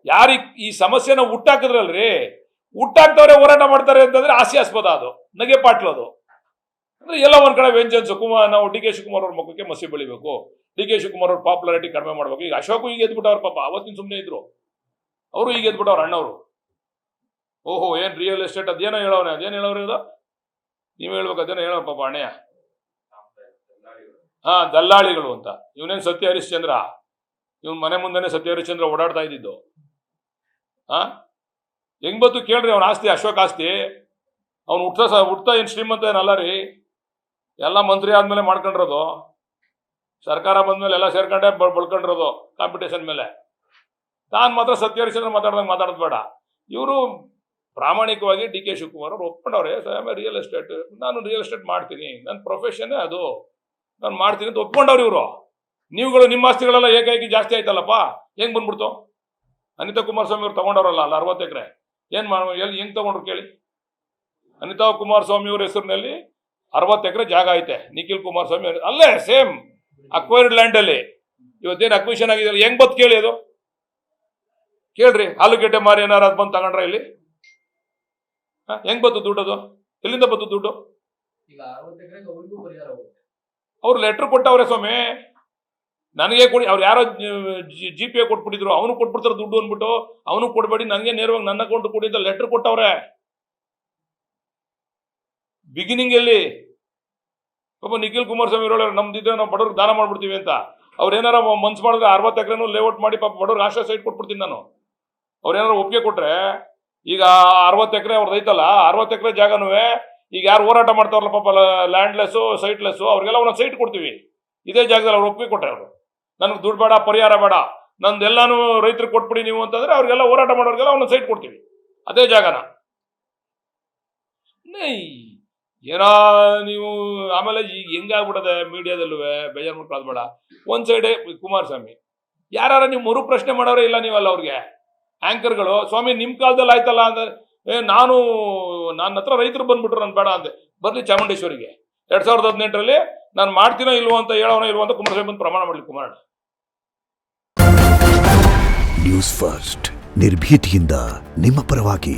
ಯಾರಿಗೆ ಈ ಸಮಸ್ಯೆನ ಹುಟ್ಟಾಕಿದ್ರಲ್ರಿ, ಹುಟ್ಟಾಕ್ದವ್ರೆ ಹೋರಾಟ ಮಾಡ್ತಾರೆ ಅಂತಂದ್ರೆ ಹಾಸ್ಯಾಸ್ಪದ, ಅದು ನಗೆ ಪಾಟ್ಲು. ಅದು ಅಂದ್ರೆ ಎಲ್ಲ ಒಂದ್ ಕಡೆ ವೆಂಚನ್ಸ್ ನಾವು ಡಿ ಕೆ ಶಿವಕುಮಾರ್ ಅವ್ರ ಮುಖಕ್ಕೆ ಮಸಿ ಬೆಳಿಬೇಕು, ಡಿ ಕೆ ಶಿವಕುಮಾರ್ ಅವ್ರ ಪಾಪ್ಯುಲಾರಿಟಿ ಕಡಿಮೆ ಮಾಡ್ಬೇಕು. ಈಗ ಅಶೋಕ್ ಈಗ ಎದ್ಬಿಟ್ಟವ್ರ, ಪಾಪ ಅವತ್ತಿನ ಸುಮ್ಮನೆ ಇದ್ರು, ಅವರು ಈಗ ಎದ್ಬಿಟ್ಟವ್ರ ಅಣ್ಣವರು. ಓಹೋ ಏನ್ ರಿಯಲ್ ಎಸ್ಟೇಟ್ ಅದೇನೋ ಹೇಳೋನೆ, ಅದೇನು ಹೇಳೋರು ಇದು, ನೀವ್ ಹೇಳ್ಬೇಕು, ಅದೇನೋ ಹೇಳೋ ಪಾಪ ಅಣ್ಣಯ್ಯ. ದಲ್ಲಾಳಿಗಳು ಅಂತ. ಇವನೇನ್ ಸತ್ಯ ಹರಿಶ್ಚಂದ್ರ, ಇವನ್ ಮನೆ ಮುಂದೆನೆ ಸತ್ಯ ಹರಿಶ್ಚಂದ್ರ ಓಡಾಡ್ತಾ ಇದ್ದಿದ್ದು. ಹೆಂಗ್ ಬತ್ತು ಕೇಳ್ರಿ ಅವನ ಆಸ್ತಿ, ಅಶೋಕ್ ಆಸ್ತಿ. ಅವ್ನು ಹುಟ್ತಾ ಏನ್ ಶ್ರೀಮಂತ ಏನಲ್ಲ ರೀ, ಎಲ್ಲ ಮಂತ್ರಿ ಆದ್ಮೇಲೆ ಮಾಡ್ಕೊಂಡಿರೋದು, ಸರ್ಕಾರ ಬಂದ್ಮೇಲೆ ಎಲ್ಲ ಸೇರ್ಕೊಂಡೆ ಬಳ್ಕೊಂಡಿರೋದು ಕಾಂಪಿಟೇಷನ್ ಮೇಲೆ. ತಾನು ಮಾತ್ರ ಸತ್ಯ ಹರಿಶ್ಚಂದ್ರ ಮಾತಾಡ್ದಂಗೆ ಮಾತಾಡೋದು ಬೇಡ. ಇವರು ಪ್ರಾಮಾಣಿಕವಾಗಿ ಡಿ ಕೆ ಶಿವಕುಮಾರ್ ಅವ್ರು ಒಪ್ಕೊಂಡವ್ರೆ, ರಿಯಲ್ ಎಸ್ಟೇಟ್, ನಾನು ರಿಯಲ್ ಎಸ್ಟೇಟ್ ಮಾಡ್ತೀನಿ, ನನ್ನ ಪ್ರೊಫೆಷನ್ನೇ ಅದು, ನಾನು ಮಾಡ್ತೀನಿ ಅಂತ ಒಪ್ಕೊಂಡವ್ರು ಇವರು. ನೀವುಗಳು ನಿಮ್ಮ ಆಸ್ತಿಗಳೆಲ್ಲ ಏಕಾಏಕಿ ಜಾಸ್ತಿ ಆಯ್ತಲ್ಲಪ್ಪ, ಹೆಂಗ್ ಬಂದ್ಬಿಡ್ತು? ಅನಿತಾ ಕುಮಾರಸ್ವಾಮಿ ಅವ್ರು ತಗೊಂಡವ್ರಲ್ಲ ಅಲ್ಲ 60 ಎಕರೆ, ಏನ್ ಎಲ್ಲಿ ಹೆಂಗ್ ತಗೊಂಡ್ರು ಕೇಳಿ? ಅನಿತಾ ಕುಮಾರಸ್ವಾಮಿ ಅವ್ರ ಹೆಸರಿನಲ್ಲಿ 60 ಎಕರೆ ಜಾಗ ಐತೆ, ನಿಖಿಲ್ ಕುಮಾರಸ್ವಾಮಿ ಅಲ್ಲೇ ಸೇಮ್ ಅಕ್ವೈರ್ಡ್ ಲ್ಯಾಂಡ್ ಅಲ್ಲಿ ಇವತ್ತೇನು ಅಕ್ವಿಷನ್ ಆಗಿದೆಯಲ್ಲ, ಹೆಂಗ್ ಬತ್ ಕೇಳಿ? ಅದು ಕೇಳ್ರಿ, ಆಲೂಗೆಡ್ಡೆ ಮಾರಿ ಏನಾರ ಅದ್ ಬಂದು ತಗೊಂಡ್ರ ಇಲ್ಲಿ? ಹೆಂಗ್ ಬತ್ತು ದುಡ್ಡು? ಅದು ಎಲ್ಲಿಂದ ಬತ್ತು ದುಡ್ಡು? ಅವ್ರು ಲೆಟರ್ ಕೊಟ್ಟವ್ರೆ ಸ್ವಾಮಿ, ನನಗೆ ಕೊಡಿ. ಅವ್ರು ಯಾರೋ GPA ಕೊಟ್ಬಿಟ್ಟಿದ್ರು, ಅವನು ಕೊಟ್ಬಿಡ್ತಾರೆ ದುಡ್ಡು ಅಂದ್ಬಿಟ್ಟು, ಅವನು ಕೊಡ್ಬೇಡಿ ನನಗೆ ನೇರವಾಗಿ ನನ್ನ ಅಕೌಂಟ್ ಕೊಡಿ ಅಂತ ಲೆಟರ್ ಕೊಟ್ಟವ್ರೆ ಬಿಗಿನಿಂಗ್ ಅಲ್ಲಿ. ಪಾಪ ನಿಖಿಲ್ ಕುಮಾರಸ್ವಾಮಿ ಹೇಳೋರು ನಮ್ದಿದ್ರೆ ನಾವು ಬಡವ್ರಿಗೆ ದಾನ ಮಾಡ್ಬಿಡ್ತೀವಿ ಅಂತ. ಅವ್ರು ಏನಾರ ಮನ್ಸು ಮಾಡಿದ್ರೆ 60 ಎಕರೆನೂ ಲೇಔಟ್ ಮಾಡಿ ಪಾಪ ಬಡವ್ರಿಗೆ ಆಶ್ರಯ ಸೈಟ್ ಕೊಟ್ಬಿಡ್ತೀನಿ ನಾನು. ಅವ್ರು ಏನಾರು ಒಪ್ಪಿಗೆ ಕೊಟ್ರೆ, ಈಗ 60 ಎಕರೆ ಅವ್ರದ್ದು ಐತಲ್ಲ, 60 ಎಕರೆ ಜಾಗನೂ ಈಗ ಯಾರು ಹೋರಾಟ ಮಾಡ್ತಾರಲ್ಲ ಪಾಪ ಲ್ಯಾಂಡ್ಲೆಸ್ಸು ಸೈಟ್ಲೆಸ್ಸು, ಅವ್ರಿಗೆಲ್ಲ ಒಂದೊಂದು ಸೈಟ್ ಕೊಡ್ತೀವಿ ಇದೇ ಜಾಗದಲ್ಲಿ. ಅವ್ರು ಒಪ್ಪಿಗೆ ಕೊಟ್ರೆ, ಅವರು ನನಗೆ ದುಡ್ಡು ಬೇಡ, ಪರಿಹಾರ ಬೇಡ, ನಂದೆಲ್ಲಾನು ರೈತರಿಗೆ ಕೊಟ್ಬಿಡಿ ನೀವು ಅಂತಂದ್ರೆ, ಅವ್ರಿಗೆಲ್ಲ ಹೋರಾಟ ಮಾಡೋರಿಗೆಲ್ಲ ಒಂದೊಂದು ಸೈಟ್ ಕೊಡ್ತೀವಿ ಅದೇ ಜಾಗನ. ಏನೋ ನೀವು ಆಮೇಲೆ ಈಗ ಹೆಂಗಾಗ್ಬಿಡದೆ ಮೀಡಿಯಾದಲ್ಲೂ ಬೇಜಾರು ಮಾಡ್ಕೊಳ್ಳೋದು ಬೇಡ. ಒಂದ್ ಸೈಡೆ ಕುಮಾರಸ್ವಾಮಿ, ಯಾರ ನೀವು ಮರು ಪ್ರಶ್ನೆ ಮಾಡೋರೇ ಇಲ್ಲ ನೀವಲ್ಲ ಅವ್ರಿಗೆ, ಆಂಕರ್ಗಳು. ಸ್ವಾಮಿ ನಿಮ್ ಕಾಲದಲ್ಲಿ ಆಯ್ತಲ್ಲ ಅಂದ್ರೆ, ನನ್ನ ಹತ್ರ ರೈತರು ಬಂದ್ಬಿಟ್ರು, ನನ್ ಬೇಡ ಅಂದೆ. ಬರ್ಲಿ ಚಾಮುಂಡೇಶ್ವರಿಗೆ 2018ರಲ್ಲಿ ನಾನು ಮಾಡ್ತೀನೋ ಇಲ್ವೋ ಅಂತ ಹೇಳೋನೋ ಇಲ್ವೋ ಅಂತ ಕುಮಾರಸ್ವಾಮಿ ಬಂದು ಪ್ರಮಾಣ ಮಾಡ್ಲಿ ಕುಮಾರ. ನ್ಯೂಸ್ ಫಸ್ಟ್, ನಿರ್ಭೀತಿಯಿಂದ ನಿಮ್ಮ ಪರವಾಗಿ.